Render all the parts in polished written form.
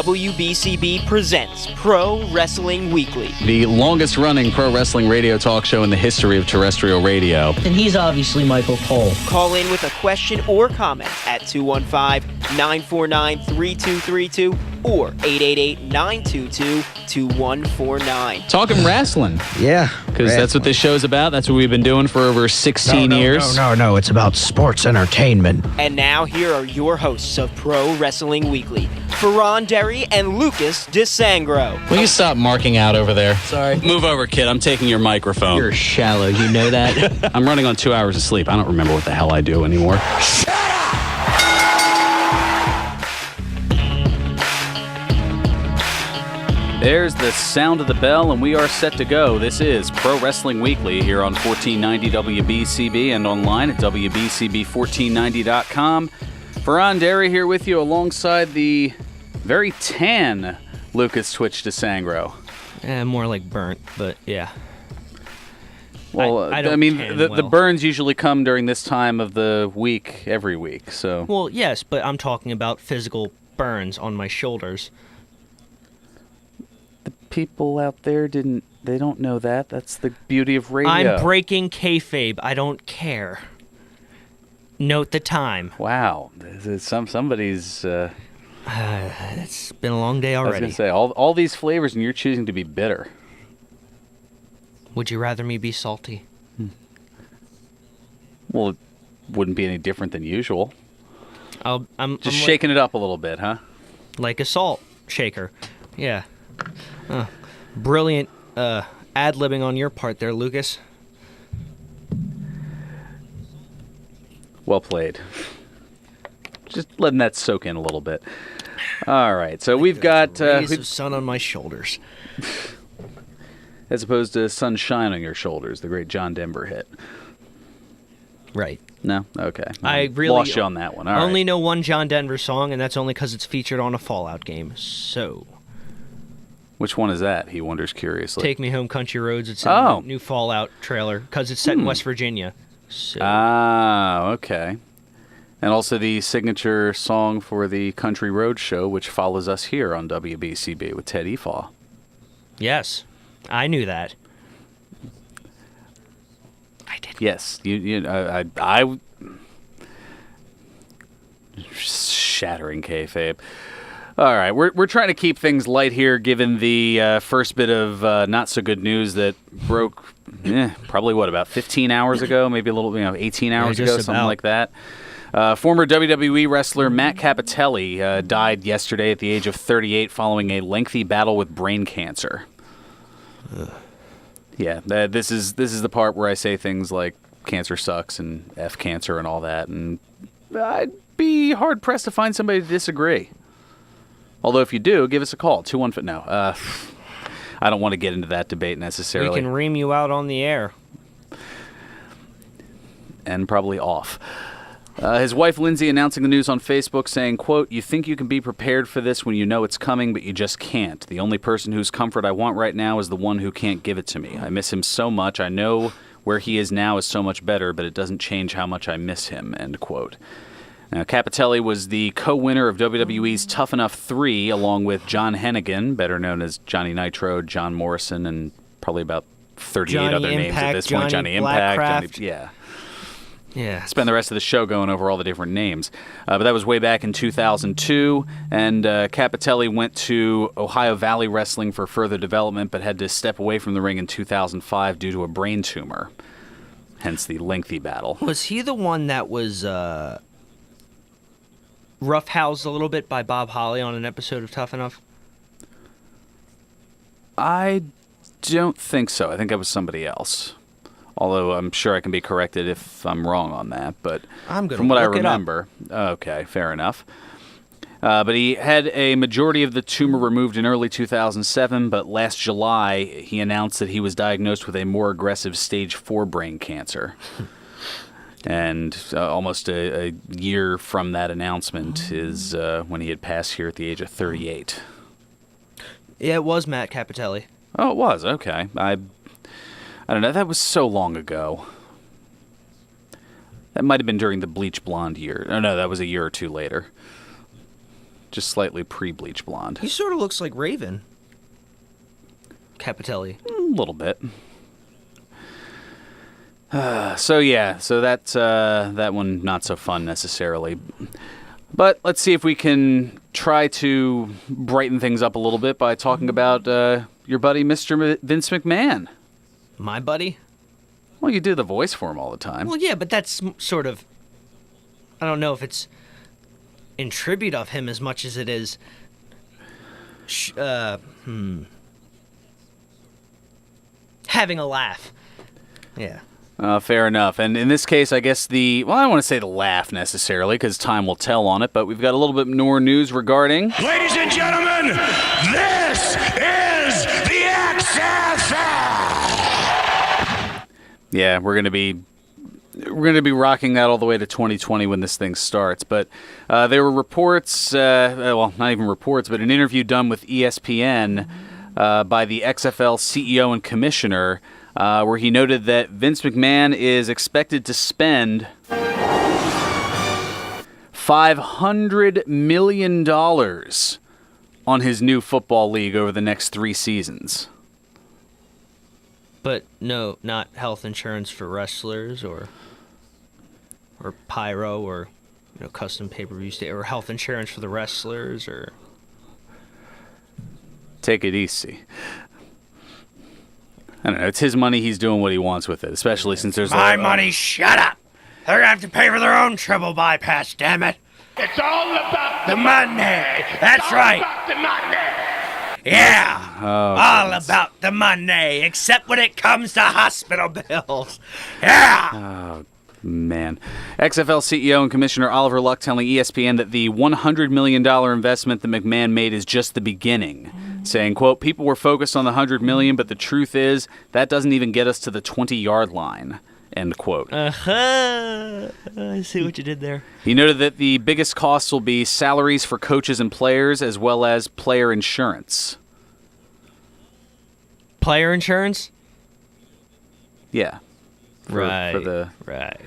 WBCB presents Pro Wrestling Weekly, the longest-running pro wrestling radio talk show in the history of terrestrial radio. And he's obviously Michael Cole. Call in with a question or comment at 215-949-3232 or 888-922-2149. Talking wrestling. Yeah. Because that's what this show's about. That's what we've been doing for over 16 years. No. It's about sports entertainment. And now here are your hosts of Pro Wrestling Weekly, Fearon and Lucas DeSangro. Will you stop marking out over there? Sorry. Move over, kid. I'm taking your microphone. You're shallow, you know that? I'm running on 2 hours of sleep. I don't remember what the hell I do anymore. Shut up! There's the sound of the bell, and we are set to go. This is Pro Wrestling Weekly here on 1490 WBCB and online at WBCB1490.com. Fearon Derry here with you alongside the very tan Lucas Twitch DeSangro. More like burnt, but yeah. Well, I mean, the burns usually come during this time of the week, every week, so... Well, yes, but I'm talking about physical burns on my shoulders. The people out there they don't know that. That's the beauty of radio. I'm breaking kayfabe. I don't care. Note the time. Wow. Somebody's... It's been a long day already. I was going to say, all these flavors and you're choosing to be bitter. Would you rather me be salty? Well, it wouldn't be any different than usual. I'm shaking it up a little bit, huh? Like a salt shaker. Yeah. Brilliant ad-libbing on your part there, Lucas. Well played. Just letting that soak in a little bit. All right, so we've got... rays of sun on my shoulders. As opposed to Sunshine on Your Shoulders, the great John Denver hit. Right. No? Okay. I really lost you on that one. All only right. know one John Denver song, and that's only because it's featured on a Fallout game. So... Which one is that? He wonders curiously. Take Me Home Country Roads. It's in the new Fallout trailer, because it's set in West Virginia. So. Ah, okay. And also the signature song for the Country Road Show, which follows us here on WBCB with Ted Efaw. Yes, I knew that. I did. Yes, I shattering kayfabe. All right, we're trying to keep things light here, given the first bit of not so good news that broke. Probably about 15 hours ago, maybe a little, 18 hours ago, something like that. Former WWE wrestler Matt Cappotelli died yesterday at the age of 38 following a lengthy battle with brain cancer. Yeah, this is the part where I say things like cancer sucks and F cancer and all that, and I'd be hard pressed to find somebody to disagree. Although if you do, give us a call. 215. No, I don't want to get into that debate necessarily. We can ream you out on the air. And probably off. His wife, Lindsay, announcing the news on Facebook, saying, quote, "You think you can be prepared for this when you know it's coming, but you just can't. The only person whose comfort I want right now is the one who can't give it to me. I miss him so much. I know where he is now is so much better, but it doesn't change how much I miss him," end quote. Now, Cappotelli was the co-winner of WWE's Tough Enough 3, along with John Hennigan, better known as Johnny Nitro, John Morrison, and probably about 38 Johnny other names at this point. Johnny Impact. Yeah. Spend the rest of the show going over all the different names. But that was way back in 2002, and Cappotelli went to Ohio Valley Wrestling for further development, but had to step away from the ring in 2005 due to a brain tumor, hence the lengthy battle. Was he the one that was roughhoused a little bit by Bob Holly on an episode of Tough Enough? I don't think so. I think that was somebody else. Although I'm sure I can be corrected if I'm wrong on that. But from what I remember, okay, fair enough. But he had a majority of the tumor removed in early 2007, but last July he announced that he was diagnosed with a more aggressive stage 4 brain cancer. And almost a year from that announcement is when he had passed here at the age of 38. Yeah, it was Matt Cappotelli. Oh, it was? Okay. I don't know. That was so long ago. That might have been during the Bleach Blonde year. Oh, no, that was a year or two later. just slightly pre-bleach blonde. He sort of looks like Raven. Cappotelli. A little bit. So that one not so fun necessarily. But let's see if we can try to brighten things up a little bit by talking about your buddy, Mr. Vince McMahon. My buddy? Well, you do the voice for him all the time. Well, yeah, but that's sort of... I don't know if it's in tribute of him as much as it is... having a laugh. Yeah. Fair enough. And in this case, I guess I don't want to say the laugh necessarily, because time will tell on it, but we've got a little bit more news regarding... Ladies and gentlemen, this is the XFL! Yeah, we're going to be rocking that all the way to 2020 when this thing starts. But there were reports, well, not even reports, but an interview done with ESPN by the XFL CEO and commissioner, where he noted that Vince McMahon is expected to spend $500 million on his new football league over the next 3 seasons. But no, not health insurance for wrestlers or pyro or custom pay-per-view or health insurance for the wrestlers or... Take it easy. I don't know. It's his money. He's doing what he wants with it, especially since there's... My money, shut up! They're going to have to pay for their own triple bypass, damn it! It's all about the money! That's right! About the money! Yeah! All about the money, except when it comes to hospital bills. Yeah! Oh, man. XFL CEO and Commissioner Oliver Luck telling ESPN that the $100 million investment that McMahon made is just the beginning. Saying, quote, people were focused on the $100 million, but the truth is that doesn't even get us to the 20-yard line, end quote. I see what you did there. He noted that the biggest costs will be salaries for coaches and players, as well as player insurance. Player insurance? Yeah. Right.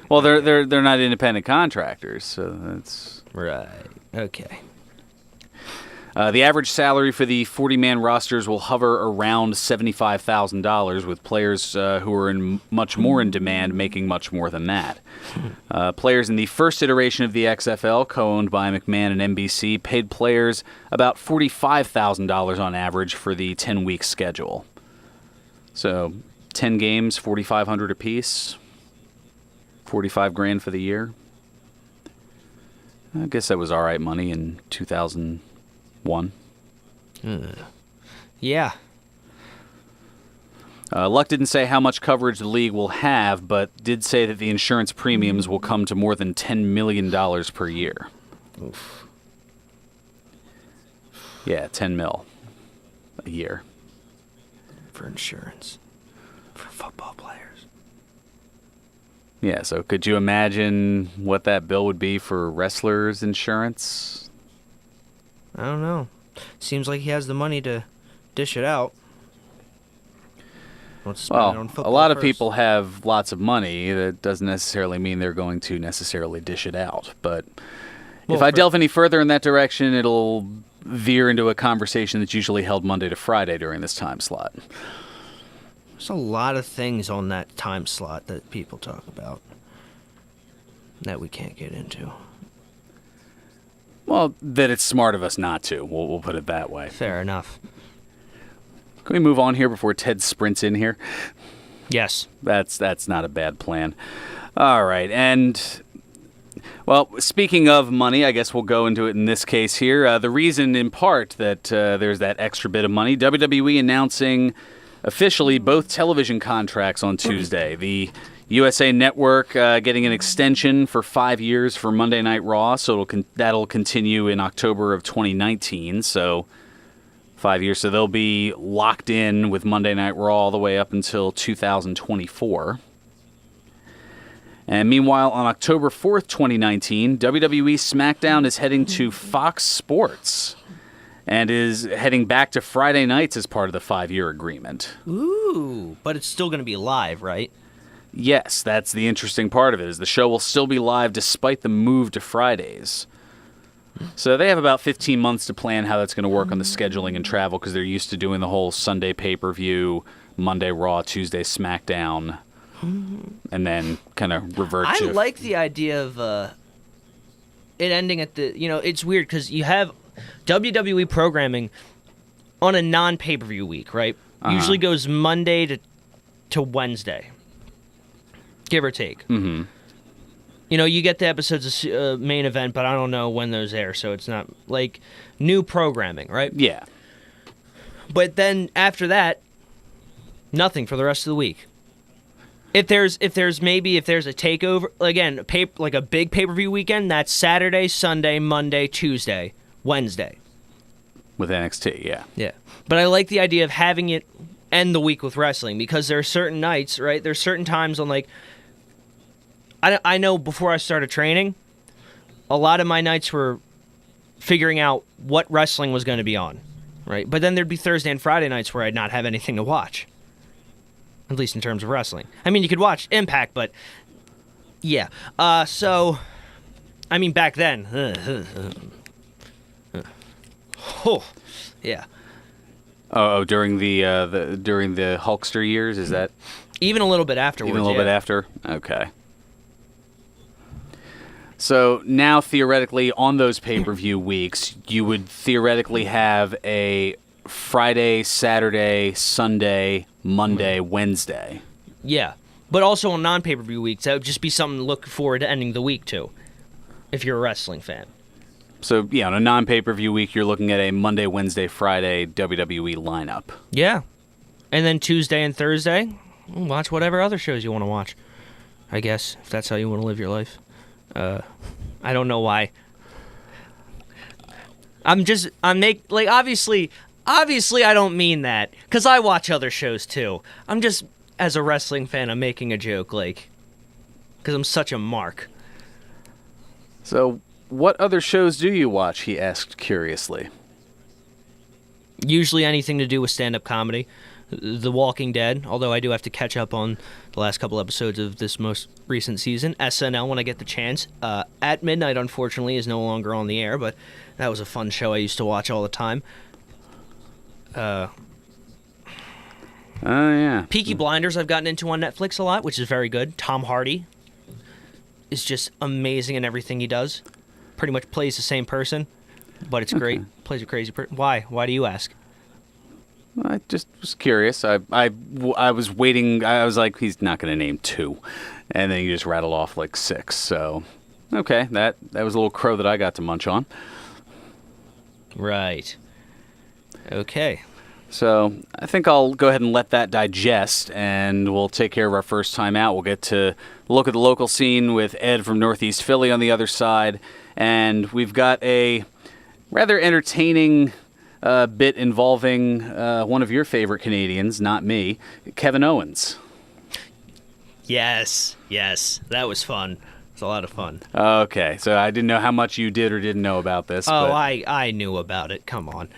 Well, they're not independent contractors, so that's... Right. Okay. The average salary for the 40-man rosters will hover around $75,000, with players who are much more in demand making much more than that. Players in the first iteration of the XFL, co-owned by McMahon and NBC, paid players about $45,000 on average for the 10-week schedule. So 10 games, $4,500 apiece, $45,000 for the year. I guess that was all right money in 2001. Yeah. Luck didn't say how much coverage the league will have, but did say that the insurance premiums will come to more than $10 million per year. Oof. Yeah, 10 mil a year. For insurance. For football players. Yeah, so could you imagine what that bill would be for wrestlers' insurance? I don't know. Seems like he has the money to dish it out. Well, a lot of people have lots of money. That doesn't necessarily mean they're going to necessarily dish it out. But if I delve any further in that direction, it'll veer into a conversation that's usually held Monday to Friday during this time slot. There's a lot of things on that time slot that people talk about that we can't get into. Well, that it's smart of us not to. We'll put it that way. Fair enough. Can we move on here before Ted sprints in here? Yes. That's not a bad plan. All right, and... Well, speaking of money, I guess we'll go into it in this case here. The reason, in part, that there's that extra bit of money, WWE announcing officially both television contracts on Tuesday. The USA Network getting an extension for 5 years for Monday Night Raw, so that'll continue in October of 2019, so 5 years. So they'll be locked in with Monday Night Raw all the way up until 2024. And meanwhile, on October 4th, 2019, WWE SmackDown is heading to Fox Sports and is heading back to Friday nights as part of the 5-year agreement. Ooh, but it's still going to be live, right? Yes, that's the interesting part of it, is the show will still be live despite the move to Fridays. So they have about 15 months to plan how that's going to work on the scheduling and travel because they're used to doing the whole Sunday pay-per-view, Monday Raw, Tuesday SmackDown, and then kind of revert. I like the idea of it ending at the... it's weird because you have WWE programming on a non-pay-per-view week, right? Usually goes Monday to Wednesday, give or take. Mm-hmm. You get the episodes of main event, but I don't know when those air, so it's not like new programming, right? Yeah. But then after that, nothing for the rest of the week. If there's a takeover again, like a big pay-per-view weekend, that's Saturday, Sunday, Monday, Tuesday, Wednesday. With NXT, yeah. Yeah. But I like the idea of having it end the week with wrestling because there are certain nights, right? There's certain times on like I know before I started training, a lot of my nights were figuring out what wrestling was going to be on, right? But then there'd be Thursday and Friday nights where I'd not have anything to watch, at least in terms of wrestling. I mean, you could watch Impact, but yeah. So, I mean, back then, oh, yeah. Oh, during the Hulkster years, is that even a little bit afterwards? Even a little bit after. Okay. So now, theoretically, on those pay-per-view weeks, you would theoretically have a Friday, Saturday, Sunday, Monday, Wednesday. Yeah, but also on non-pay-per-view weeks, that would just be something to look forward to ending the week to, if you're a wrestling fan. So, yeah, on a non-pay-per-view week, you're looking at a Monday, Wednesday, Friday WWE lineup. Yeah. And then Tuesday and Thursday, watch whatever other shows you want to watch, I guess, if that's how you want to live your life. I don't know why. Obviously I don't mean that, because I watch other shows too. I'm just, as a wrestling fan, I'm making a joke, because I'm such a mark. So, what other shows do you watch, he asked curiously. Usually anything to do with stand-up comedy. The Walking Dead, although I do have to catch up on the last couple episodes of this most recent season. SNL when I get the chance. At Midnight, unfortunately, is no longer on the air, but that was a fun show I used to watch all the time. Yeah. Peaky Blinders I've gotten into on Netflix a lot, which is very good. Tom Hardy is just amazing in everything he does. Pretty much plays the same person, but it's great. Plays a crazy person. Why? Why do you ask? I just was curious. I was waiting. I was like, he's not going to name 2. And then you just rattled off like 6. So, okay, that was a little crow that I got to munch on. Right. Okay. So I think I'll go ahead and let that digest, and we'll take care of our first time out. We'll get to look at the local scene with Ed from Northeast Philly on the other side. And we've got a rather entertaining bit involving one of your favorite Canadians, not me, Kevin Owens. Yes, that was fun. It's a lot of fun. Okay, so I didn't know how much you did or didn't know about this. Oh, but... I knew about it. Come on.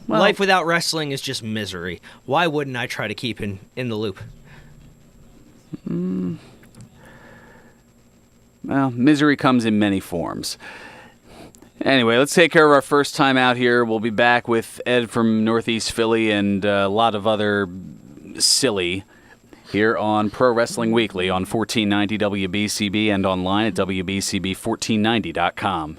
Well, life without wrestling is just misery. Why wouldn't I try to keep in the loop? Well, misery comes in many forms. Anyway, let's take care of our first time out here. We'll be back with Ed from Northeast Philly and a lot of other silly here on Pro Wrestling Weekly on 1490 WBCB and online at WBCB1490.com.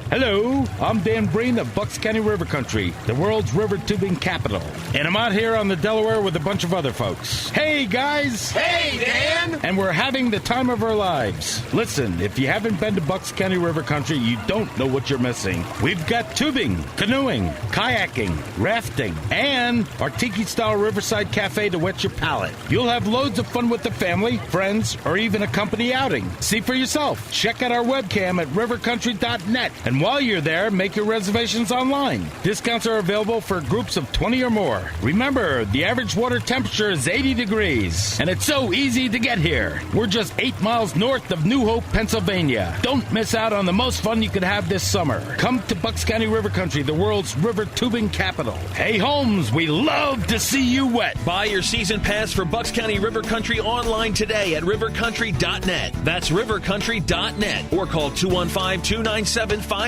Hello, I'm Dan Breen of Bucks County River Country, the world's river tubing capital. And I'm out here on the Delaware with a bunch of other folks. Hey, guys! Hey, Dan! And we're having the time of our lives. Listen, if you haven't been to Bucks County River Country, you don't know what you're missing. We've got tubing, canoeing, kayaking, rafting, and our tiki-style Riverside Cafe to whet your palate. You'll have loads of fun with the family, friends, or even a company outing. See for yourself. Check out our webcam at rivercountry.net and And while you're there, make your reservations online. Discounts are available for groups of 20 or more. Remember, the average water temperature is 80 degrees, and it's so easy to get here. We're just 8 miles north of New Hope, Pennsylvania. Don't miss out on the most fun you could have this summer. Come to Bucks County River Country, the world's river tubing capital. Hey, Holmes, we love to see you wet. Buy your season pass for Bucks County River Country online today at rivercountry.net. That's rivercountry.net, or call 215-297-5000.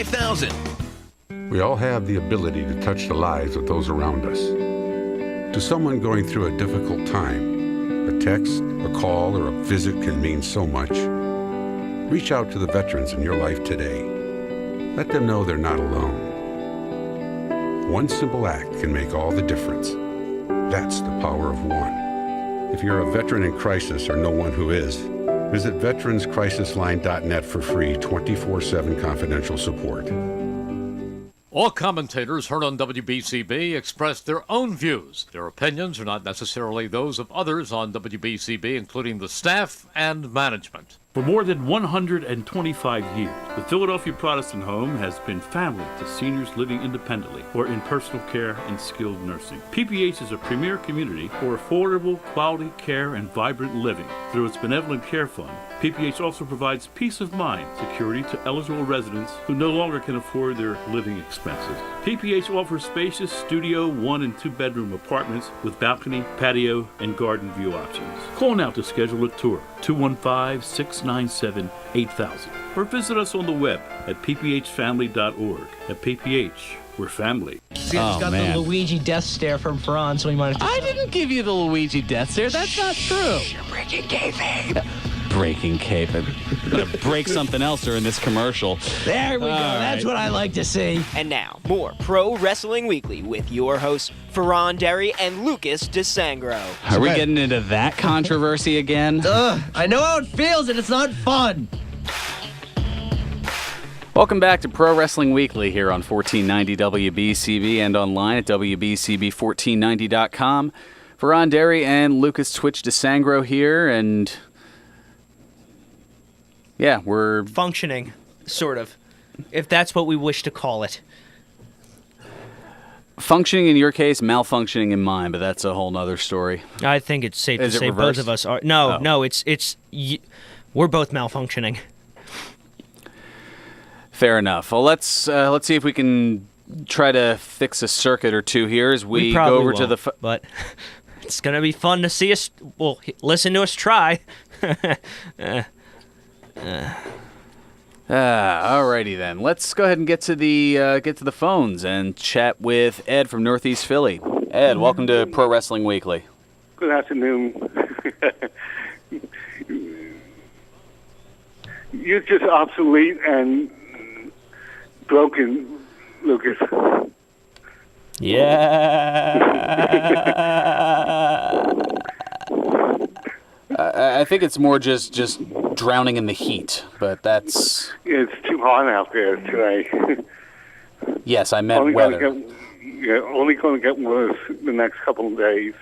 We all have the ability to touch the lives of those around us. To someone going through a difficult time, a text, a call, or a visit can mean so much. Reach out to the veterans in your life today. Let them know they're not alone. One simple act can make all the difference. That's the power of one. If you're a veteran in crisis or know one who is, visit veteranscrisisline.net for free 24/7 confidential support. All commentators heard on WBCB express their own views. Their opinions are not necessarily those of others on WBCB, including the staff and management. For more than 125 years, the Philadelphia Protestant Home has been family to seniors living independently or in personal care and skilled nursing. PPH is a premier community for affordable, quality care and vibrant living. Through its Benevolent Care Fund, PPH also provides peace of mind security to eligible residents who no longer can afford their living expenses. PPH offers spacious studio 1 and 2 bedroom apartments with balcony, patio, and garden view options. Call now to schedule a tour, 215-697-8000, or visit us on the web at pphfamily.org. At PPH, we're family. He's got the Luigi death stare from Fearon, so he might have... I didn't give you the Luigi death stare. That's not true. You're breaking kayfabe. Breaking cape. I'm gonna break something else during this commercial. There we go. That's what I like to see. And now, more Pro Wrestling Weekly with your hosts, Fearon Derry and Lucas DeSangro. Are we getting into that controversy again? I know how it feels, and it's not fun. Welcome back to Pro Wrestling Weekly here on 1490 WBCB and online at WBCB1490.com. Fearon Derry and Lucas Twitch DeSangro here, and... yeah, we're... functioning, sort of, if that's what we wish to call it. Functioning in your case, malfunctioning in mine, but that's a whole nother story. I think it's safe to say reversed? both of us are. No, we're both malfunctioning. Fair enough. Well, let's see if we can try to fix a circuit or two here as we go over to the... but it's going to be fun to see us... well, listen to us try. Alrighty then. Let's go ahead and get to the phones and chat with Ed from Northeast Philly. Ed, welcome to Pro Wrestling Weekly. Good afternoon. You're just obsolete and broken, Lucas. Yeah. I think it's more just drowning in the heat, but that's... it's too hot out there today. Yes, I meant weather. Only going to get worse the next couple of days.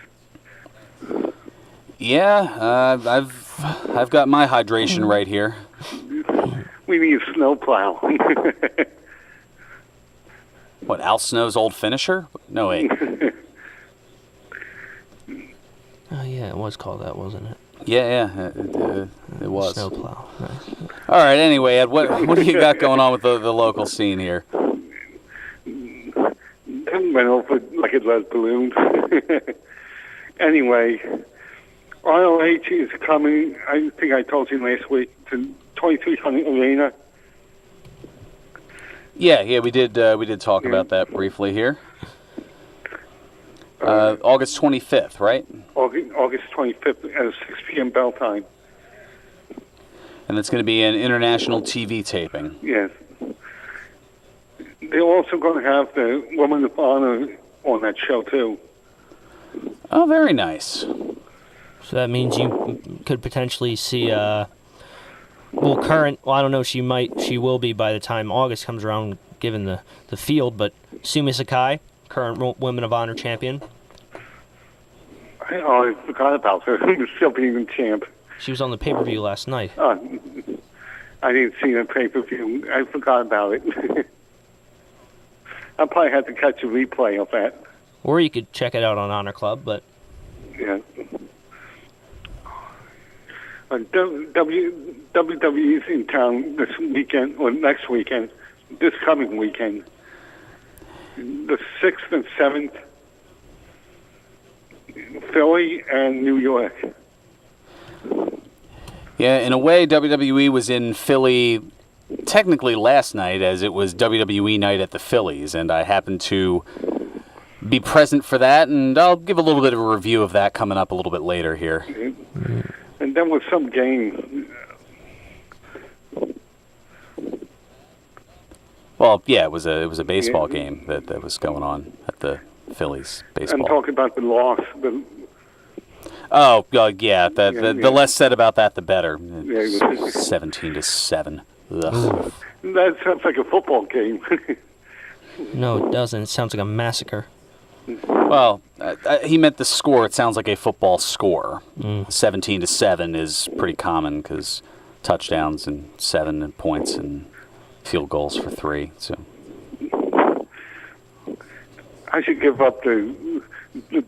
Yeah, I've got my hydration right here. We need a snowplow. What, Al Snow's old finisher? No, wait. Oh, yeah, it was called that, wasn't it? Yeah, it was. Snowplow. Nice. All right, anyway, Ed, what do you got going on with the local scene here? It went off like a lead balloon. Anyway, ROH is coming, I think I told you last week, to 2300 Arena. Yeah, we did talk about that briefly here. August 25th, right? August 25th at 6 p.m. bell time. And it's going to be an international TV taping. Yes. They're also going to have the Woman of Honor on that show, too. Oh, very nice. So that means you could potentially see, I don't know, she will be by the time August comes around, given the field, but Sumi Sakai, current Women of Honor champion. I forgot about her. The Sylvian champ. She was on the pay-per-view last night. I didn't see the pay-per-view. I forgot about it. I'll probably have to catch a replay of that. Or you could check it out on Honor Club, but... Yeah. WWE's in town this weekend, or next weekend, this coming weekend. The 6th and 7th, Philly and New York. Yeah, in a way, WWE was in Philly technically last night, as it was WWE night at the Phillies, and I happened to be present for that, and I'll give a little bit of a review of that coming up a little bit later here. And then with some game. Well, yeah, it was a baseball game that was going on at the Phillies baseball. I'm talking about the loss. Yeah. The less said about that, the better. Yeah, 17-7. Ugh. That sounds like a football game. No, it doesn't. It sounds like a massacre. Well, he meant the score. It sounds like a football score. 17-7 is pretty common because touchdowns and 7 points and field goals for 3. So I should give up the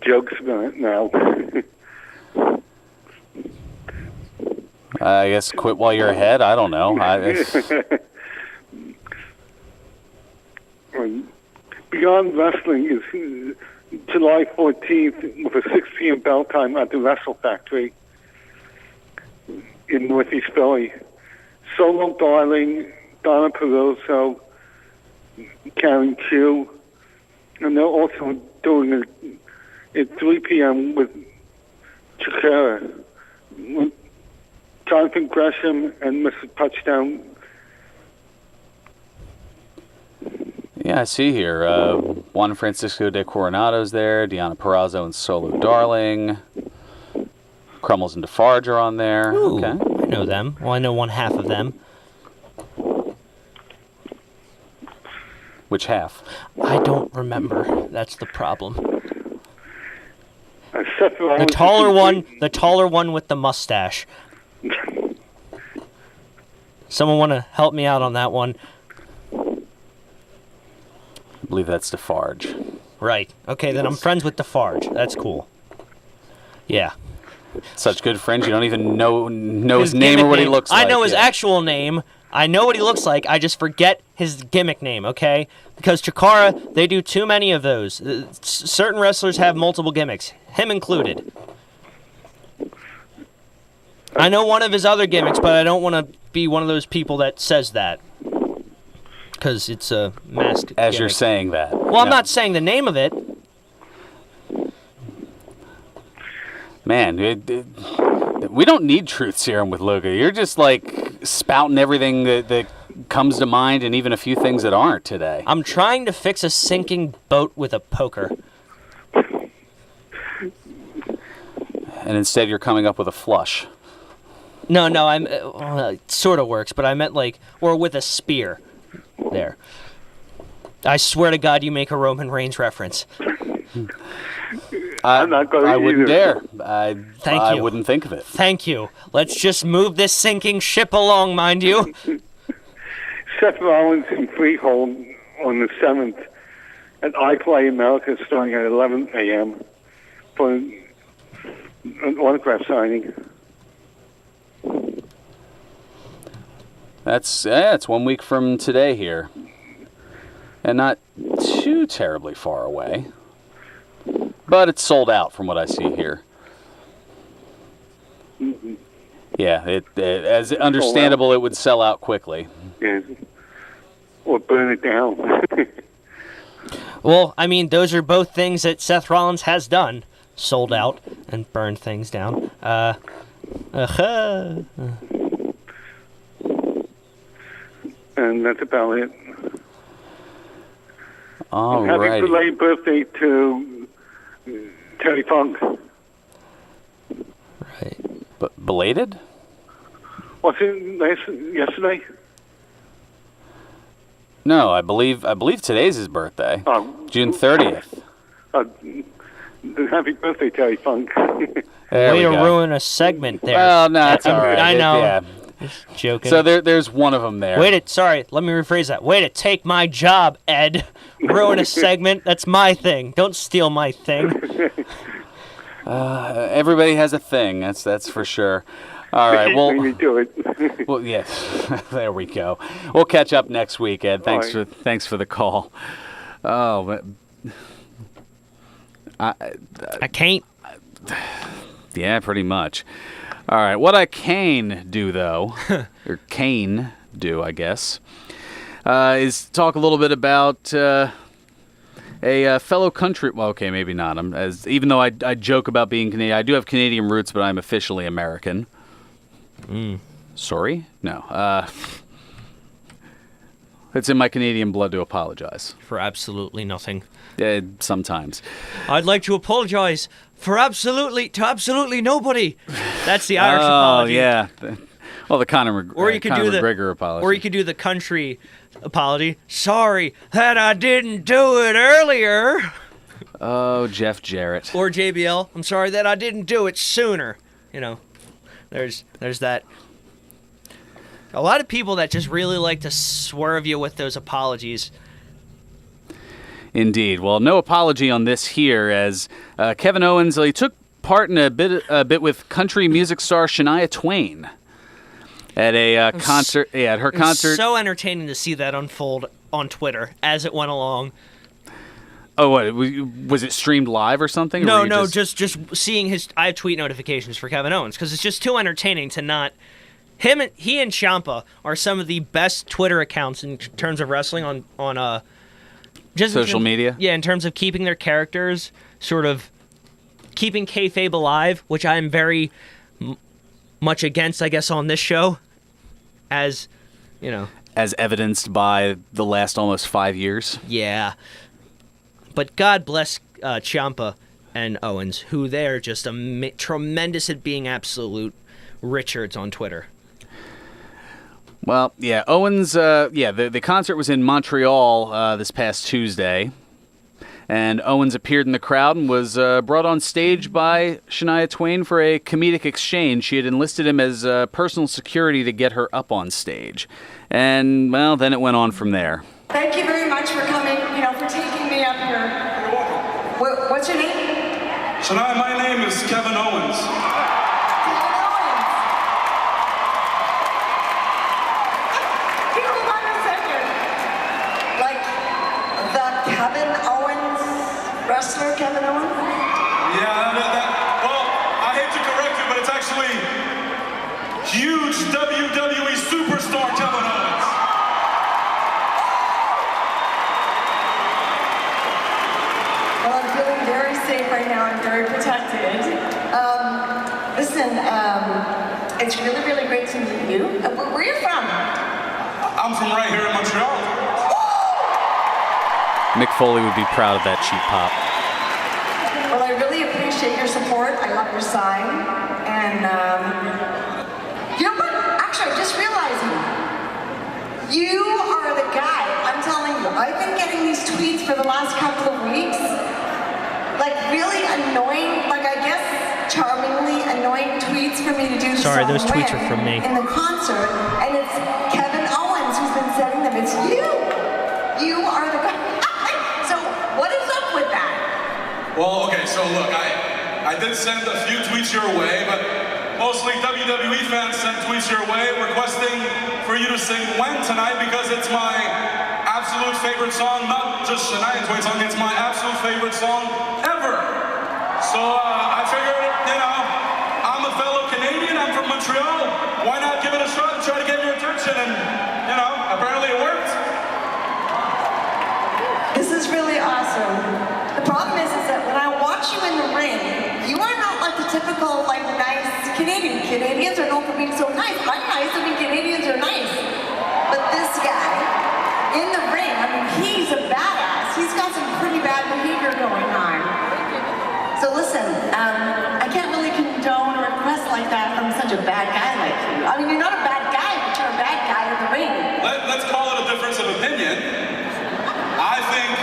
jokes now. I guess quit while you're ahead. I don't know. Beyond Wrestling is July 14th with a 6 p.m. bell time at the Wrestle Factory in Northeast Philly. Solo Darling, Donna Peroso, Karen Q, and they're also doing it at 3 p.m. with Chikara, with Jonathan Gresham and Mr. Touchdown. Yeah, I see here. Juan Francisco de Coronado's there, Deanna Purrazzo and Solo Darling. Crummels and Defarge are on there. Ooh, okay. I know them. Well, I know one half of them. Which half? I don't remember. That's the problem. The taller one with the mustache. Someone want to help me out on that one? I believe that's Defarge. Right. Okay, then I'm friends with Defarge. That's cool. Yeah. Such good friends, you don't even know his name or what he looks like. I know his actual name. I know what he looks like. I just forget his gimmick name, okay? Because Chikara, they do too many of those. Certain wrestlers have multiple gimmicks, him included. I know one of his other gimmicks, but I don't want to be one of those people that says that. Because it's a mask As gimmick. you're saying that. Well, I'm not saying the name of it. Man, we don't need truth serum with Luca. You're just like spouting everything that comes to mind and even a few things that aren't today. I'm trying to fix a sinking boat with a poker. And instead you're coming up with a flush. No, it sort of works, but I meant or with a spear. There. I swear to God, you make a Roman Reigns reference. I'm not going to I wouldn't dare. Thank I you. wouldn't think of it. Thank you. Let's just move this sinking ship along, mind you. Seth Rollins in Freehold on the 7th at iPlay America starting at 11 a.m. for an autograph signing. It's 1 week from today here. And not too terribly far away. But it's sold out from what I see here. Mm-hmm. Yeah, as understandable, it would sell out quickly. Yeah. Or burn it down. Well, I mean, those are both things that Seth Rollins has done. Sold out and burned things down. And that's about it. All Happy right. belated birthday to Terry Funk. Right. But belated? Was it yesterday? No, I believe today's his birthday. June 30th. Happy birthday, Terry Funk. There Way we to go. ruin a segment there. Well, no, it's all right. I know. Joking. So there's one of them there. Sorry, let me rephrase that. Way to take my job, Ed. Ruin a segment. That's my thing. Don't steal my thing. Everybody has a thing. That's for sure. All right. Well, we do it. Well, yes. There we go. We'll catch up next week, Ed. Thanks for the call. Oh, I can't. Yeah, pretty much. All right. What I can do, though, or can do, I guess, is talk a little bit about a fellow country. Well, okay, maybe not. Even though I joke about being Canadian, I do have Canadian roots, but I'm officially American. Sorry? No. It's in my Canadian blood to apologize. For absolutely nothing. Sometimes. I'd like to apologize for absolutely nobody. That's the Irish apology. Oh, yeah. Well, the Conor McGregor apology. Or you could do the country apology. Sorry that I didn't do it earlier. Oh, Jeff Jarrett. Or JBL. I'm sorry that I didn't do it sooner. There's that. A lot of people that just really like to swerve you with those apologies. Indeed. Well, no apology on this here, as Kevin Owens, he took part in a bit with country music star Shania Twain at a concert. Yeah, at her concert. It was so entertaining to see that unfold on Twitter as it went along. Oh, what? Was it streamed live or something? No, just seeing his. I have tweet notifications for Kevin Owens because it's just too entertaining to not. He and Ciampa are some of the best Twitter accounts in terms of wrestling on just social media. Yeah, in terms of keeping their characters, sort of keeping kayfabe alive, which I am very much against, I guess, on this show, as evidenced by the last almost 5 years. Yeah, but God bless Ciampa and Owens, who they're just tremendous at being absolute Richards on Twitter. Well, yeah, Owens, the concert was in Montreal this past Tuesday, and Owens appeared in the crowd and was brought on stage by Shania Twain for a comedic exchange. She had enlisted him as personal security to get her up on stage. And, well, then it went on from there. Thank you very much for coming, for taking me up here. What's your name? Shania, my name is Kevin Owens. Wrestler Kevin Owens? Yeah, well, I hate to correct you, but it's actually huge WWE superstar Kevin Owens. Well, I'm feeling very safe right now. I'm very protected. Listen, it's really, really great to meet you. Where are you from? I'm from right here in Montreal. Mick Foley would be proud of that cheap pop. Well, I really appreciate your support. I love your sign. And, you know what? Actually, I'm just realizing. You are the guy. I'm telling you. I've been getting these tweets for the last couple of weeks. Like, really annoying, I guess, charmingly annoying tweets for me to do. Sorry, those tweets are from me. In the concert. And it's Kevin Owens who's been sending them. It's you. You are the guy. Well, okay, so look, I did send a few tweets your way, but mostly WWE fans sent tweets your way requesting for you to sing When tonight because it's my absolute favorite song, not just Shania Twain song, it's my absolute favorite song ever. So I figured, I'm a fellow Canadian, I'm from Montreal, why not give it a shot and try to get your attention, and, apparently it worked. This is really awesome. The problem is that when I watch you in the ring, you are not like the typical, nice Canadian. Canadians are known for being so nice. I'm nice, Canadians are nice. But this guy, in the ring, he's a badass. He's got some pretty bad behavior going on. So listen, I can't really condone a request like that from such a bad guy like you. You're not a bad guy, but you're a bad guy in the ring. Let's call it a difference of opinion. I think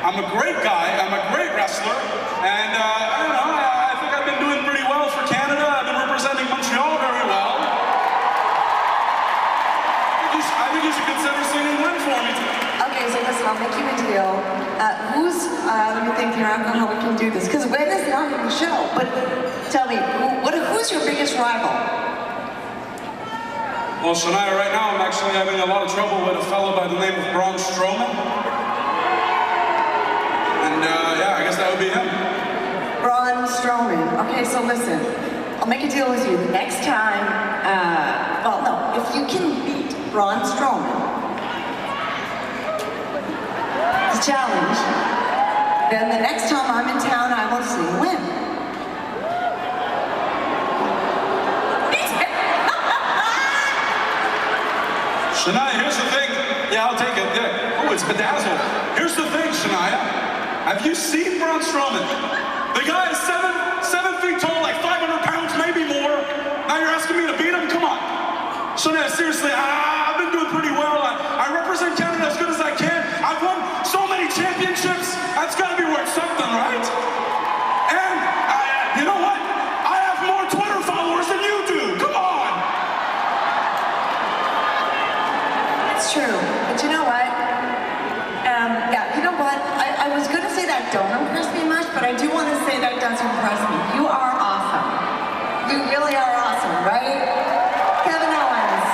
I'm a great guy, I'm a great wrestler, and I think I've been doing pretty well for Canada. I've been representing Montreal very well. do this, because Wen is not in the show. But tell me, who's your biggest rival? Well, Shania, right now I'm actually having a lot of trouble with a fellow by the name of Braun Strowman. And yeah, I guess that would be him. Braun Strowman. Okay, so listen, I'll make a deal with you. The next time, well, no, if you can beat Braun Strowman, the challenge, then the next time I'm in town, I will see you win. Shania, here's the thing. Yeah, I'll take it. Yeah. Oh, it's bedazzled. Here's the thing, Shania. Have you seen Braun Strowman? The guy is 7 feet tall, like 500 pounds, maybe more. Now you're asking me to beat him? Come on. Shania, seriously, I've been doing pretty well. I represent Canada as good as I can. I've won so many championships. That's got to be worth something, right? And you know what? I have more Twitter followers than you do. Come on. It's true, but you know what? Yeah, you know what? I was going to say that don't impress me much, but I do want to say that does impress me. You are awesome. You really are awesome, right? Kevin Owens.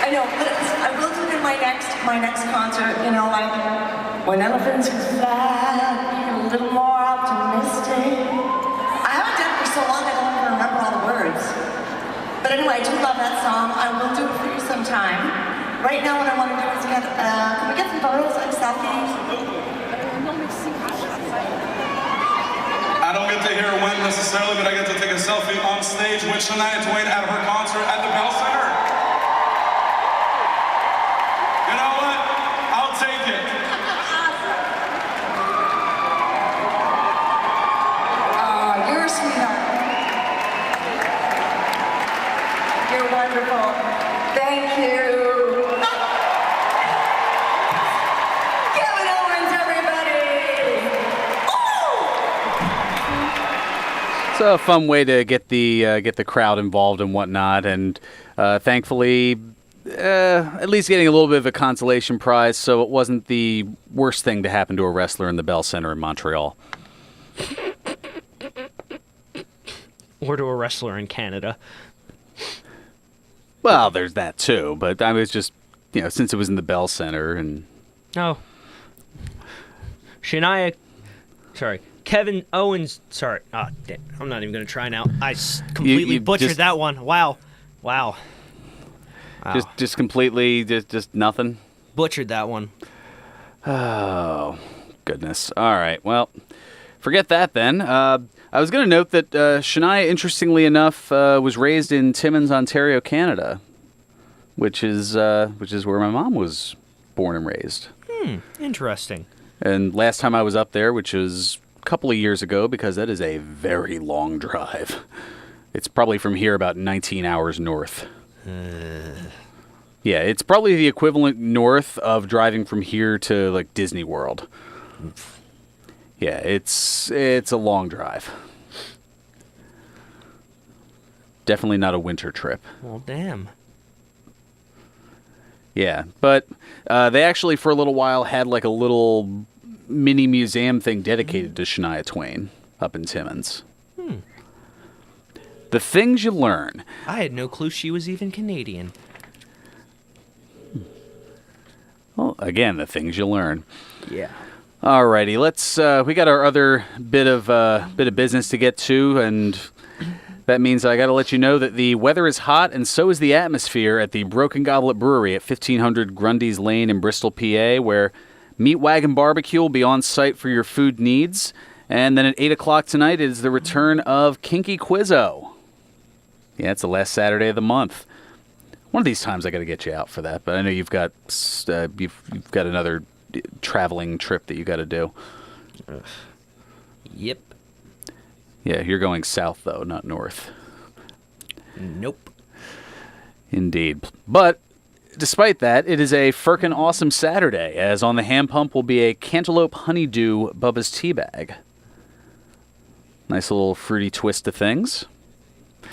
I know, but I will do it in my next concert, you know, like when elephants fly, a little more optimistic. I haven't done it for so long I don't even remember all the words. But anyway, I do love that song. I will do it for you sometime. Right now what I want to do is get, can we get some photos, like selfies? I don't get to hear Wen necessarily, but I get to take a selfie on stage with Shania Twain at her concert at the Bell Center. You know what? I'll take it. You're a sweetheart. You're wonderful. Thank you. Kevin Owens, everybody! It's a fun way to get the crowd involved and whatnot, and thankfully, at least getting a little bit of a consolation prize, so it wasn't the worst thing to happen to a wrestler in the Bell Center in Montreal. Or to a wrestler in Canada. Well, there's that too, but I was just, since it was in the Bell Center and... Oh. Kevin Owens, sorry. Damn, I'm not even going to try now. I completely butchered that one. Wow. Just completely, just nothing? Butchered that one. Oh, goodness. All right, well, forget that then. I was going to note that Shania, interestingly enough, was raised in Timmins, Ontario, Canada, which is where my mom was born and raised. Interesting. And last time I was up there, which was a couple of years ago, because that is a very long drive. It's probably from here about 19 hours north. Yeah, it's probably the equivalent north of driving from here to, like, Disney World. Yeah, it's a long drive. Definitely not a winter trip. Well, damn. Yeah, but they actually for a little while had like a little mini museum thing dedicated to Shania Twain up in Timmins. The things you learn. I had no clue she was even Canadian. Well, again, the things you learn. Yeah. Alrighty, let's. We got our other bit of business to get to, and that means I got to let you know that the weather is hot, and so is the atmosphere at the Broken Goblet Brewery at 1500 Grundy's Lane in Bristol, PA, where Meat Wagon Barbecue will be on site for your food needs. And then at 8 o'clock tonight is the return of Kinky Quizzo. Yeah, it's the last Saturday of the month. One of these times I got to get you out for that, but I know you've got another traveling trip that you got to do. Yep. Yeah, you're going south though, not north. Nope. Indeed. But despite that, it is a frickin' awesome Saturday, as on the ham pump will be a Cantaloupe Honeydew Bubba's Tea Bag. Nice little fruity twist to things.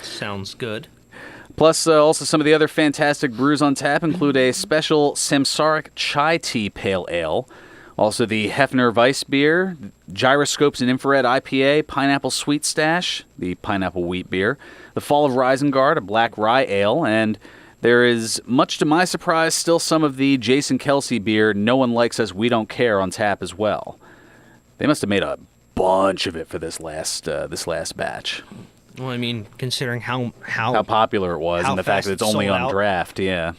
Sounds good. Plus, also some of the other fantastic brews on tap include a special Samsaric Chai Tea Pale Ale, Also the Hefner Weiss beer, Gyroscopes and Infrared IPA, Pineapple Sweet Stash, the Pineapple Wheat beer, the Fall of Risengard, a black rye ale, and there is, much to my surprise, still some of the Jason Kelsey beer, No One Likes Us, We Don't Care, on tap as well. They must have made a bunch of it for this last batch. Well, I mean, considering how popular it was and the fact that it's only on out. draft, yeah.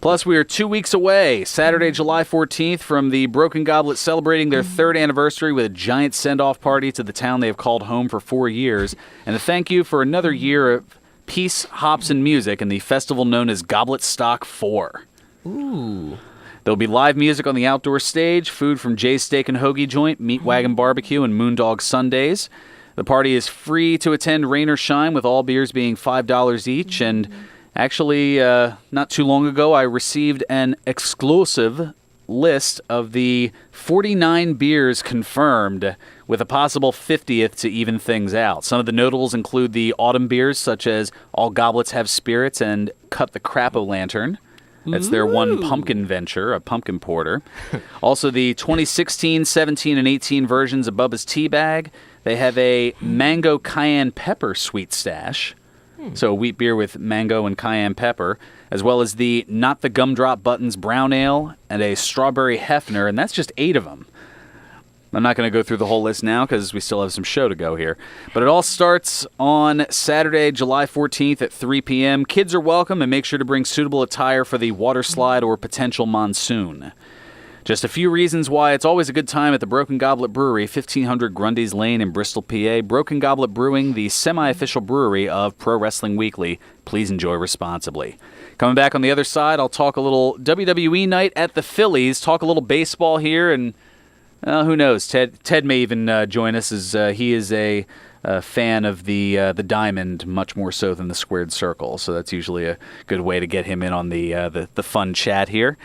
Plus, we are 2 weeks away, Saturday, July 14th, from the Broken Goblet celebrating their third anniversary with a giant send-off party to the town they have called home for 4 years, and a thank you for another year of peace, hops, and music in the festival known as Goblet Stock 4. Ooh. There'll be live music on the outdoor stage, food from Jay's Steak and Hoagie Joint, Meat Wagon Barbecue, and Moondog Sundays. The party is free to attend, rain or shine, with all beers being $5 each, and actually, not too long ago, I received an exclusive list of the 49 beers confirmed, with a possible 50th to even things out. Some of the notables include the autumn beers, such as All Goblets Have Spirits and Cut the Crap-O-Lantern. That's their one pumpkin venture, a pumpkin porter. Also, the 2016, 17, and 18 versions of Bubba's Tea Bag. They have a Mango Cayenne Pepper Sweet Stash. So a wheat beer with mango and cayenne pepper, as well as the Not the Gumdrop Buttons Brown Ale and a Strawberry Hefner, and that's just 8 of them. I'm not going to go through the whole list now because we still have some show to go here. But it all starts on Saturday, July 14th at 3 p.m. Kids are welcome, and make sure to bring suitable attire for the water slide or potential monsoon. Just a few reasons why it's always a good time at the Broken Goblet Brewery, 1500 Grundy's Lane in Bristol, PA. Broken Goblet Brewing, the semi-official brewery of Pro Wrestling Weekly. Please enjoy responsibly. Coming back on the other side, I'll talk a little WWE night at the Phillies, talk a little baseball here, and who knows? Ted may even join us, as he is a fan of the diamond much more so than the squared circle. So that's usually a good way to get him in on the fun chat here.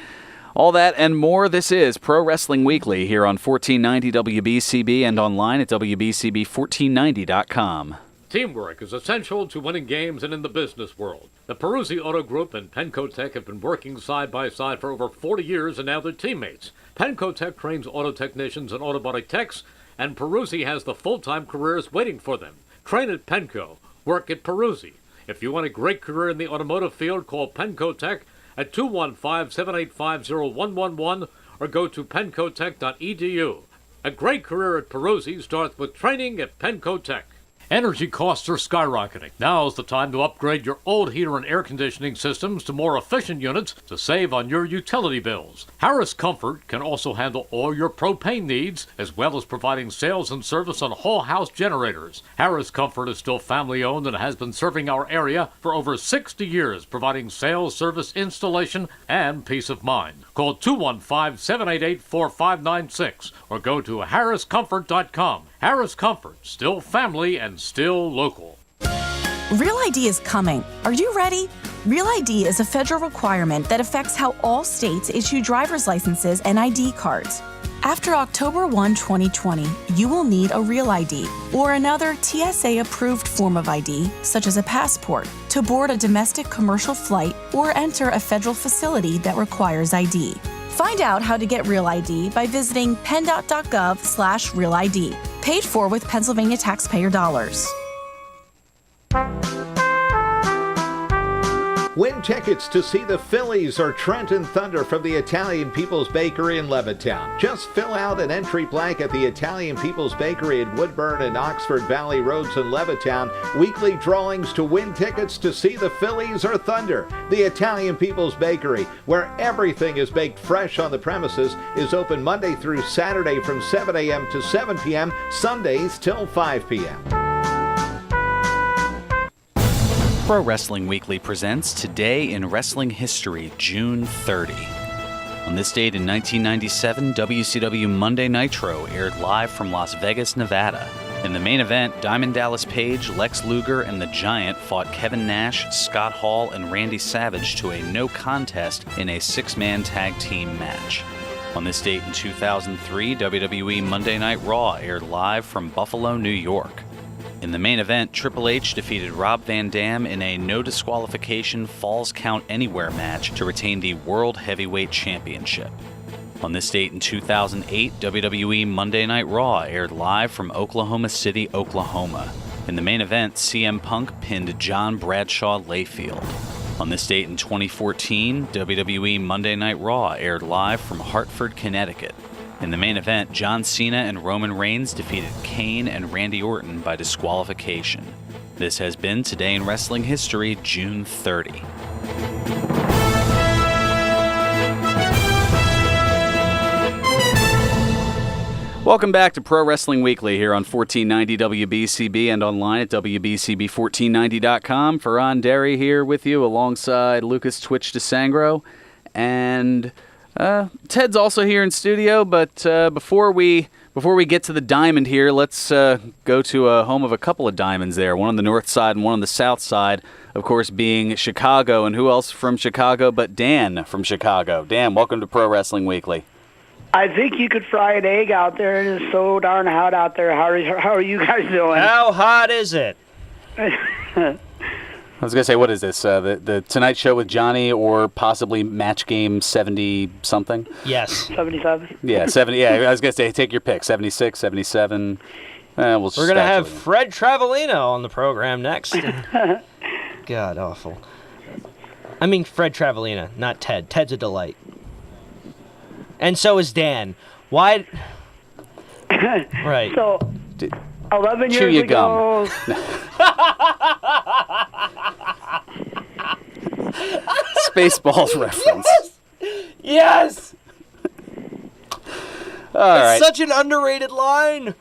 All that and more, this is Pro Wrestling Weekly here on 1490 WBCB and online at WBCB1490.com. Teamwork is essential to winning games and in the business world. The Peruzzi Auto Group and Penco Tech have been working side by side for over 40 years, and now they're teammates. Penco Tech trains auto technicians and auto body techs, and Peruzzi has the full-time careers waiting for them. Train at Penco, work at Peruzzi. If you want a great career in the automotive field, call Penco Tech at 215-785-0111 or go to pencotech.edu. A great career at Peruzzi starts with training at Penco Tech. Energy costs are skyrocketing. Now's the time to upgrade your old heater and air conditioning systems to more efficient units to save on your utility bills. Harris Comfort can also handle all your propane needs, as well as providing sales and service on whole house generators. Harris Comfort is still family owned and has been serving our area for over 60 years, providing sales, service, installation, and peace of mind. Call 215-788-4596 or go to harriscomfort.com. Harris Comfort, still family and still local. Real ID is coming. Are you ready? Real ID is a federal requirement that affects how all states issue driver's licenses and ID cards. After October 1, 2020, you will need a Real ID or another TSA-approved form of ID, such as a passport, to board a domestic commercial flight or enter a federal facility that requires ID. Find out how to get Real ID by visiting PennDOT.gov/Real ID, paid for with Pennsylvania taxpayer dollars. Win tickets to see the Phillies or Trenton Thunder from the Italian People's Bakery in Levittown. Just fill out an entry blank at the Italian People's Bakery in Woodburn and Oxford Valley Roads in Levittown. Weekly drawings to win tickets to see the Phillies or Thunder. The Italian People's Bakery, where everything is baked fresh on the premises, is open Monday through Saturday from 7 a.m. to 7 p.m., Sundays till 5 p.m. Pro Wrestling Weekly presents Today in Wrestling History, June 30. On this date in 1997, WCW Monday Nitro aired live from Las Vegas, Nevada. In the main event, Diamond Dallas Page, Lex Luger, and The Giant fought Kevin Nash, Scott Hall, and Randy Savage to a no contest in a 6-man tag team match. On this date in 2003, WWE Monday Night Raw aired live from Buffalo, New York. In the main event, Triple H defeated Rob Van Dam in a no disqualification Falls Count Anywhere match to retain the World Heavyweight Championship. On this date in 2008, WWE Monday Night Raw aired live from Oklahoma City, Oklahoma. In the main event, CM Punk pinned John Bradshaw Layfield. On this date in 2014, WWE Monday Night Raw aired live from Hartford, Connecticut. In the main event, John Cena and Roman Reigns defeated Kane and Randy Orton by disqualification. This has been Today in Wrestling History, June 30. Welcome back to Pro Wrestling Weekly here on 1490 WBCB and online at WBCB1490.com. Fearon Derry here with you alongside Lucas Twitch DeSangro. And Ted's also here in studio, but before we get to the diamond here, let's go to a home of a couple of diamonds there, one on the north side and one on the south side, of course, being Chicago. And who else from Chicago but Dan from Chicago? Dan, welcome to Pro Wrestling Weekly. I think you could fry an egg out there. It is so darn hot out there. How are you guys doing? How hot is it? I was going to say, what is this? The Tonight Show with Johnny or possibly Match Game 70-something? Yes. 77? Yeah, 70. Yeah, I was going to say, take your pick. 76, 77. We're going to have Fred Travellino on the program next. God, awful. I mean Fred Travellino, not Ted. Ted's a delight. And so is Dan. Why? Right. So, 11 years ago. Spaceballs reference. Yes! All right. It's such an underrated line.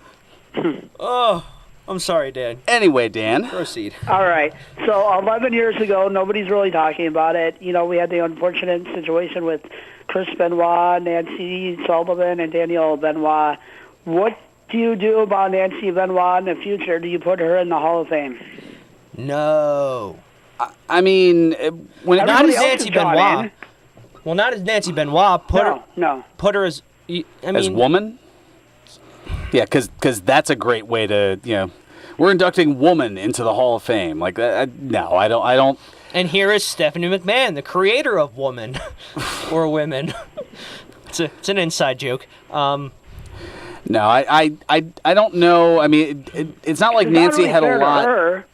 Oh, I'm sorry, Dan. Anyway, Dan. Proceed. All right. So 11 years ago, nobody's really talking about it. You know, we had the unfortunate situation with Chris Benoit, Nancy Sullivan, and Danielle Benoit. What do you do about Nancy Benoit in the future? Do you put her in the Hall of Fame? No. I mean, when not as Nancy Benoit. Well, not as Nancy Benoit. Put her as. As woman. Yeah, because that's a great way to, we're inducting woman into the Hall of Fame. Like, no, I don't. And here is Stephanie McMahon, the creator of Woman or Women. It's an inside joke. No, I don't know. I mean, it's not like Nancy had a lot.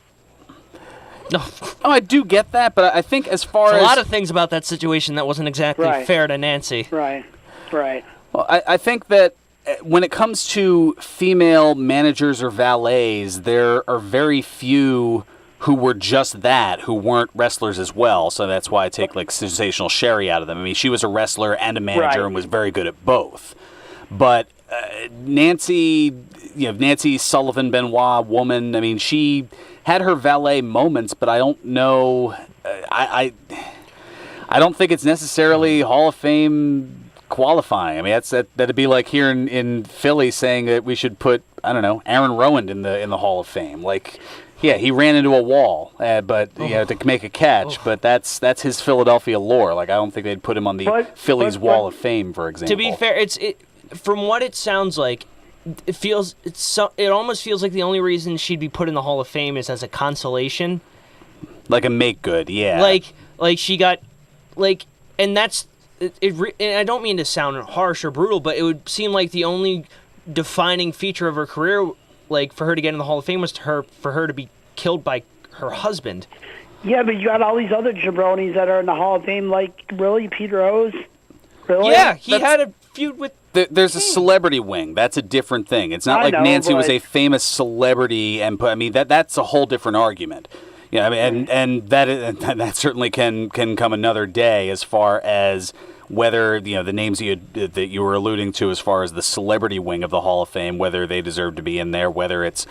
No, I do get that, but I think as far as a lot of things about that situation that wasn't exactly fair to Nancy. Right. Well, I think that when it comes to female managers or valets, there are very few who were just that, who weren't wrestlers as well. So that's why I take like Sensational Sherry out of them. I mean, she was a wrestler and a manager and was very good at both. But Nancy Sullivan Benoit, woman, I mean, she had her valet moments, but I don't know. I don't think it's necessarily Hall of Fame qualifying. I mean, that'd be like here in Philly saying that we should put, I don't know, Aaron Rowan in the Hall of Fame. Like, yeah, he ran into a wall, but to make a catch. But that's his Philadelphia lore. Like, I don't think they'd put him on the Phillies Wall of Fame, for example. To be fair, from what it sounds like, it almost feels like the only reason she'd be put in the Hall of Fame is as a consolation. Like a make good, yeah. Like she got, like, and that's. And I don't mean to sound harsh or brutal, but it would seem like the only defining feature of her career, like for her to get in the Hall of Fame, was for her to be killed by her husband. Yeah, but you got all these other jabronis that are in the Hall of Fame, like, really, Pete Rose? Really? Yeah, he had a feud with... There's a celebrity wing. That's a different thing. It's not like Nancy was a famous celebrity, and I mean, that's a whole different argument. Yeah, I mean, and that certainly can come another day as far as whether the names that you were alluding to as far as the celebrity wing of the Hall of Fame, whether they deserve to be in there, whether it's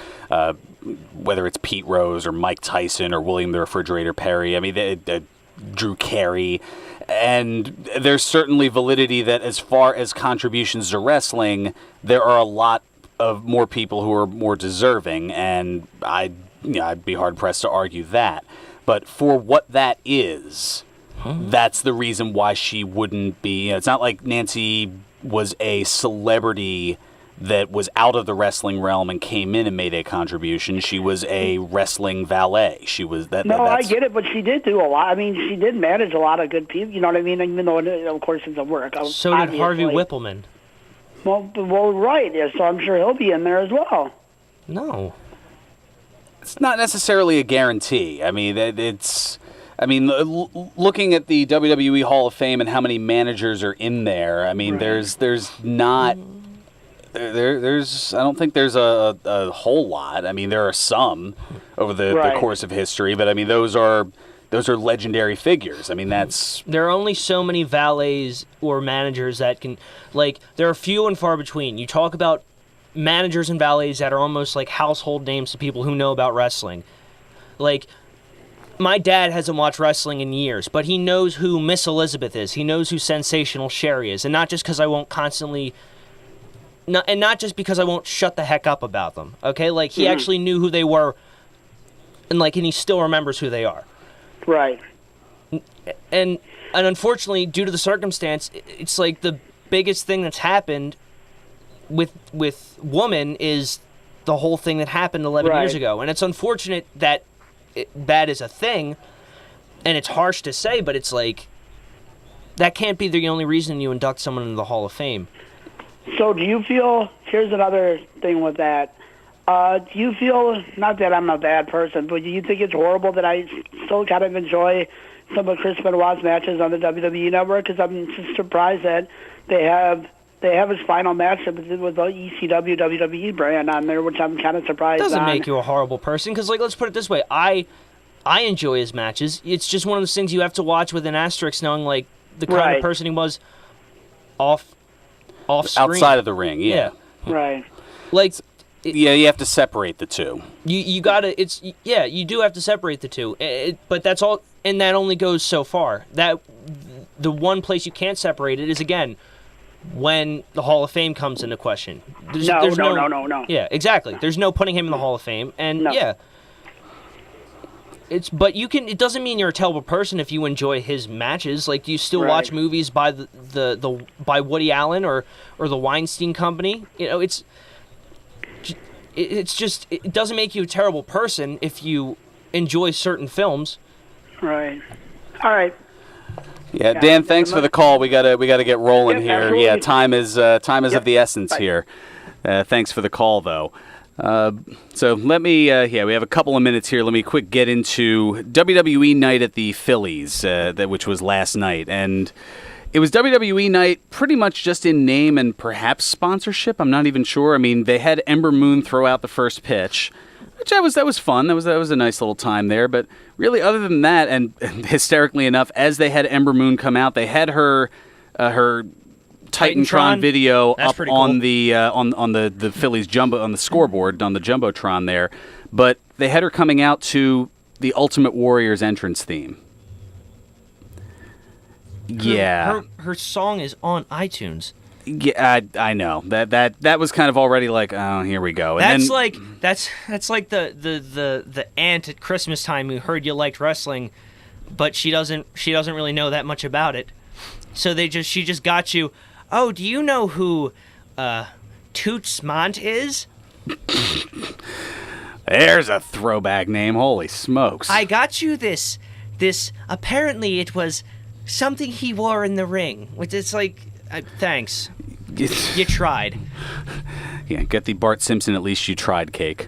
Pete Rose or Mike Tyson or William the Refrigerator Perry. I mean, Drew Carey, and there's certainly validity that as far as contributions to wrestling, there are a lot of more people who are more deserving, and I'd be hard-pressed to argue that. But for what that is, that's the reason why she wouldn't be... it's not like Nancy was a celebrity that was out of the wrestling realm and came in and made a contribution. She was a wrestling valet. She was that. No, I get it, but she did do a lot. I mean, she did manage a lot of good people. You know what I mean? Even though, of course, it's a work. So did Harvey Whippleman. Well, right. Yeah, so I'm sure he'll be in there as well. No. It's not necessarily a guarantee. I mean, looking at the WWE Hall of Fame and how many managers are in there, I mean, there's not. There's I don't think there's a whole lot. I mean, there are some over the course of history, but I mean, those are legendary figures. I mean, there are only so many valets or managers that can, like, there are few and far between. You talk about managers and valets that are almost like household names to people who know about wrestling. Like, my dad hasn't watched wrestling in years, but he knows who Miss Elizabeth is. He knows who Sensational Sherry is, and not just because I won't constantly, not just because I won't shut the heck up about them. Okay, like he actually knew who they were, and he still remembers who they are. Right. And unfortunately, due to the circumstance, it's like the biggest thing that's happened with Woman is the whole thing that happened 11 years ago. And it's unfortunate that that is a thing, and it's harsh to say, but it's like, that can't be the only reason you induct someone into the Hall of Fame. So do you feel, here's another thing with that, do you feel, not that I'm a bad person, but do you think it's horrible that I still kind of enjoy some of Chris Benoit's matches on the WWE Network? Because I'm just surprised that they have his final match with the ECW WWE brand on there, which I'm kind of surprised on. Doesn't make you a horrible person, because, let's put it this way. I enjoy his matches. It's just one of those things you have to watch with an asterisk, knowing, the kind of person he was off screen. Outside of the ring, yeah. Right. You have to separate the two. You gotta, you do have to separate the two. But that's all, and that only goes so far. That the one place you can't separate it is, again, when the Hall of Fame comes into question. No. Yeah, exactly. There's no putting him in the Hall of Fame, and but you can. It doesn't mean you're a terrible person if you enjoy his matches. Do you still watch movies by by Woody Allen or the Weinstein Company? It's just, it doesn't make you a terrible person if you enjoy certain films. Right. All right. Yeah, Dan, thanks for the call. We gotta get rolling here. Absolutely. Yeah, time is of the essence here. Thanks for the call, though. So let me, we have a couple of minutes here. Let me quick get into WWE Night at the Phillies, which was last night, and it was WWE Night pretty much just in name and perhaps sponsorship. I'm not even sure. I mean, they had Ember Moon throw out the first pitch, which that was fun. That was a nice little time there. But really, other than that, and hysterically enough, as they had Ember Moon come out, they had her Titantron video up on the on the Phillies jumbo on the scoreboard on the jumbotron there. But they had her coming out to the Ultimate Warrior's entrance theme. Her song is on iTunes. Yeah, I know that was kind of already like, oh, here we go. And that's like the aunt at Christmas time who heard you liked wrestling, but she doesn't really know that much about it. So she just got you. Oh, do you know who Toots Mont is? There's a throwback name. Holy smokes! I got you this. Apparently, it was something he wore in the ring, which is like, thanks. You tried. Yeah, get the Bart Simpson, at least you tried cake.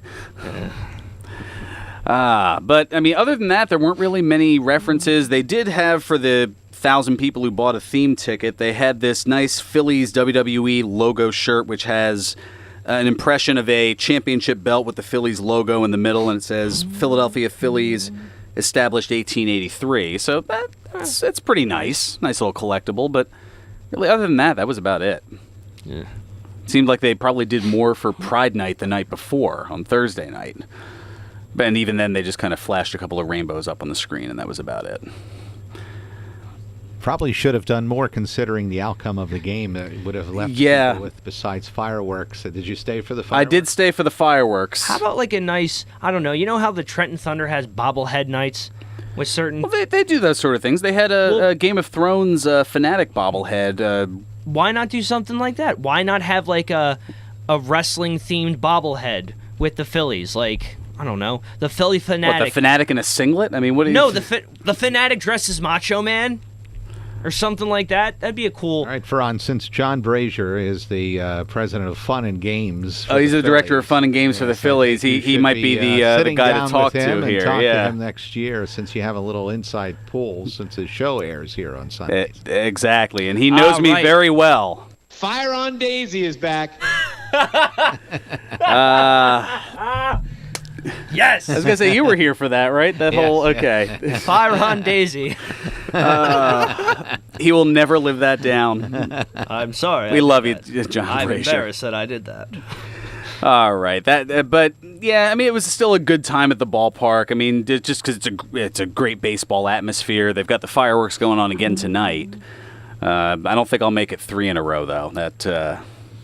But, I mean, other than that, there weren't really many references. They did have, for the 1,000 people who bought a theme ticket, they had this nice Phillies WWE logo shirt, which has an impression of a championship belt with the Phillies logo in the middle, and it says Philadelphia Phillies established 1883. So it's pretty nice. Nice little collectible, but really, other than that, that was about it. Yeah. Seemed like they probably did more for Pride Night the night before, on Thursday night. And even then, they just kind of flashed a couple of rainbows up on the screen, and that was about it. Probably should have done more considering the outcome of the game. It would have left people with, besides fireworks. Did you stay for the fireworks? I did stay for the fireworks. How about a nice, I don't know, you know how the Trenton Thunder has bobblehead nights with certain... Well, they do those sort of things. They had a Game of Thrones fanatic bobblehead. Why not do something like that? Why not have a a wrestling-themed bobblehead with the Phillies, like, I don't know, the Philly Fanatic. What, the Fanatic in a singlet? I mean, what do you... No, the Fanatic dressed as Macho Man or something like that. That'd be a cool... All right, Fearon, since John Brazier is the president of Fun and Games... he's the director of Fun and Games for the Phillies. He might be the guy to talk to here. Talk to him next year, since you have a little inside pool since his show airs here on Sundays. Exactly, and he knows me very well. Fire on Daisy is back. Yes. I was gonna say you were here for that, right? That whole okay. Fire on Daisy. He will never live that down. I'm sorry. We love you, John I'm Brazier. embarrassed that I did that. All right, but yeah, I mean, it was still a good time at the ballpark. I mean, just because it's a great baseball atmosphere. They've got the fireworks going on again tonight. I don't think I'll make it 3 in a row though.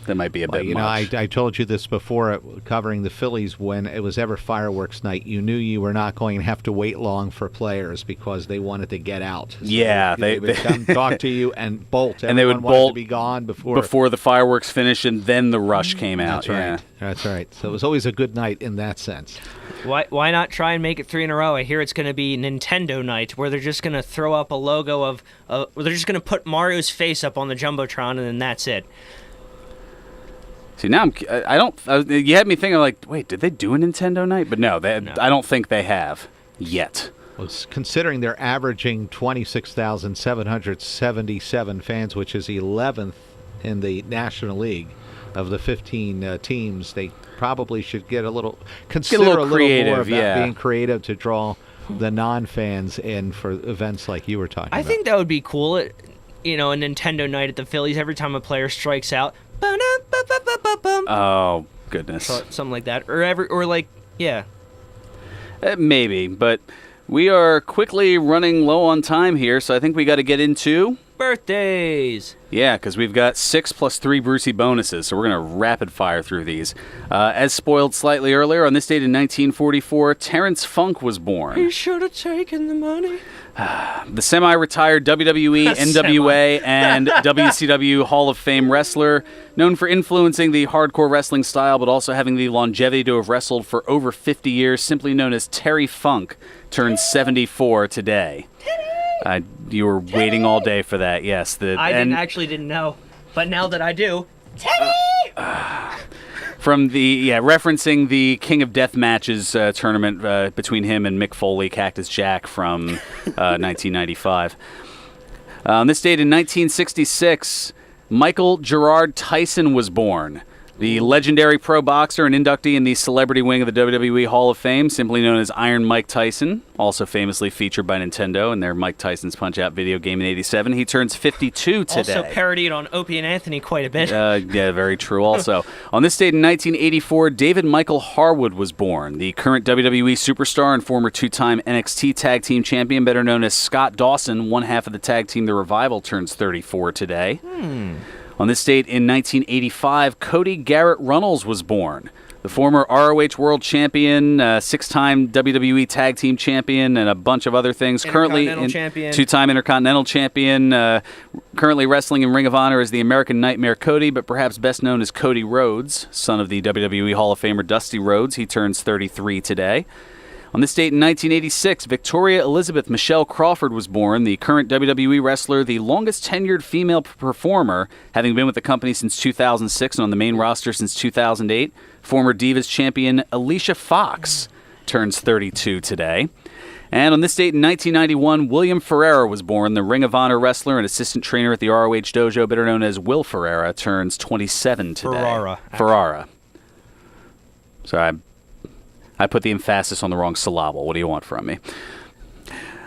That might be a bit much. I told you this before, covering the Phillies, when it was ever fireworks night, you knew you were not going to have to wait long for players because they wanted to get out. So yeah, they would come talk to you and bolt. And they would wanted bolt to be gone before the fireworks finished, and then the rush came out. That's right. That's right. So it was always a good night in that sense. Why not try and make it 3 in a row? I hear it's going to be Nintendo night, where they're just going to throw up a logo of... they're just going to put Mario's face up on the Jumbotron, and then that's it. See, now you had me thinking, like, wait, did they do a Nintendo night? But no. I don't think they have yet. Well, considering they're averaging 26,777 fans, which is 11th in the National League of the 15 teams, they probably should consider a little more about being creative to draw the non-fans in for events like you were talking about. I think that would be cool. A Nintendo night at the Phillies, every time a player strikes out. Oh, goodness. Something like that. Yeah. Maybe, but we are quickly running low on time here, so I think we got to get into... birthdays. Yeah, because we've got 6 plus 3 Brucey bonuses, so we're going to rapid fire through these. As spoiled slightly earlier, on this date in 1944, Terrence Funk was born. He should have taken the money. The semi-retired WWE, NWA, and WCW Hall of Fame wrestler, known for influencing the hardcore wrestling style, but also having the longevity to have wrestled for over 50 years, simply known as Terry Funk, turned 74 today. You were waiting all day for that, yes. I didn't know, but now that I do, Teddy! From referencing the King of Death Matches tournament between him and Mick Foley, Cactus Jack from 1995. On this date in 1966, Michael Gerard Tyson was born. The legendary pro boxer and inductee in the celebrity wing of the WWE Hall of Fame, simply known as Iron Mike Tyson, also famously featured by Nintendo in their Mike Tyson's Punch-Out video game in '87. He turns 52 today. Also parodied on Opie and Anthony quite a bit. Yeah, very true also. On this date in 1984, David Michael Harwood was born. The current WWE superstar and former 2-time NXT Tag Team Champion, better known as Scott Dawson, one half of the tag team The Revival, turns 34 today. On this date in 1985, Cody Garrett Runnels was born. The former ROH World Champion, 6-time WWE Tag Team Champion, and a bunch of other things. Currently, 2-time Intercontinental Champion. Currently wrestling in Ring of Honor as the American Nightmare Cody, but perhaps best known as Cody Rhodes, son of the WWE Hall of Famer Dusty Rhodes. He turns 33 today. On this date in 1986, Victoria Elizabeth Michelle Crawford was born, the current WWE wrestler, the longest tenured female performer, having been with the company since 2006 and on the main roster since 2008. Former Divas champion Alicia Fox turns 32 today. And on this date in 1991, William Ferreira was born, the Ring of Honor wrestler and assistant trainer at the ROH Dojo, better known as Will Ferreira, turns 27 today. Ferrara. Sorry, I put the emphasis on the wrong syllable. What do you want from me?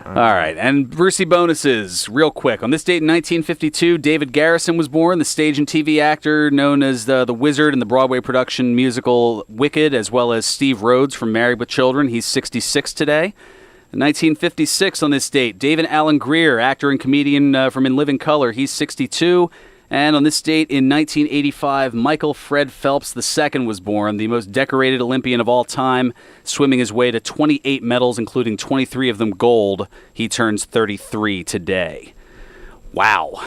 All right, and Brucey bonuses, real quick. On this date in 1952, David Garrison was born, the stage and TV actor known as the Wizard in the Broadway production musical Wicked, as well as Steve Rhodes from Married with Children. He's 66 today. In 1956, on this date, David Alan Grier, actor and comedian from In Living Color. He's 62. And on this date in 1985, Michael Fred Phelps II was born, the most decorated Olympian of all time, swimming his way to 28 medals, including 23 of them gold. He turns 33 today. Wow.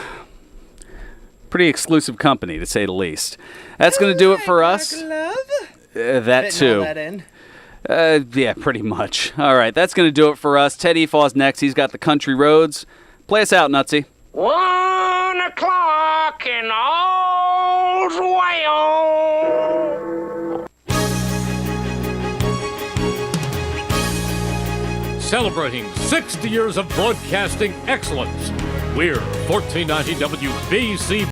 Pretty exclusive company, to say the least. That's going to do it for us. That too. All that in. Yeah, pretty much. All right, that's going to do it for us. Ted Efaw's next. He's got the country roads. Play us out, Nutsy. 1 o'clock in all's well. Celebrating 60 years of broadcasting excellence. We're 1490 WBC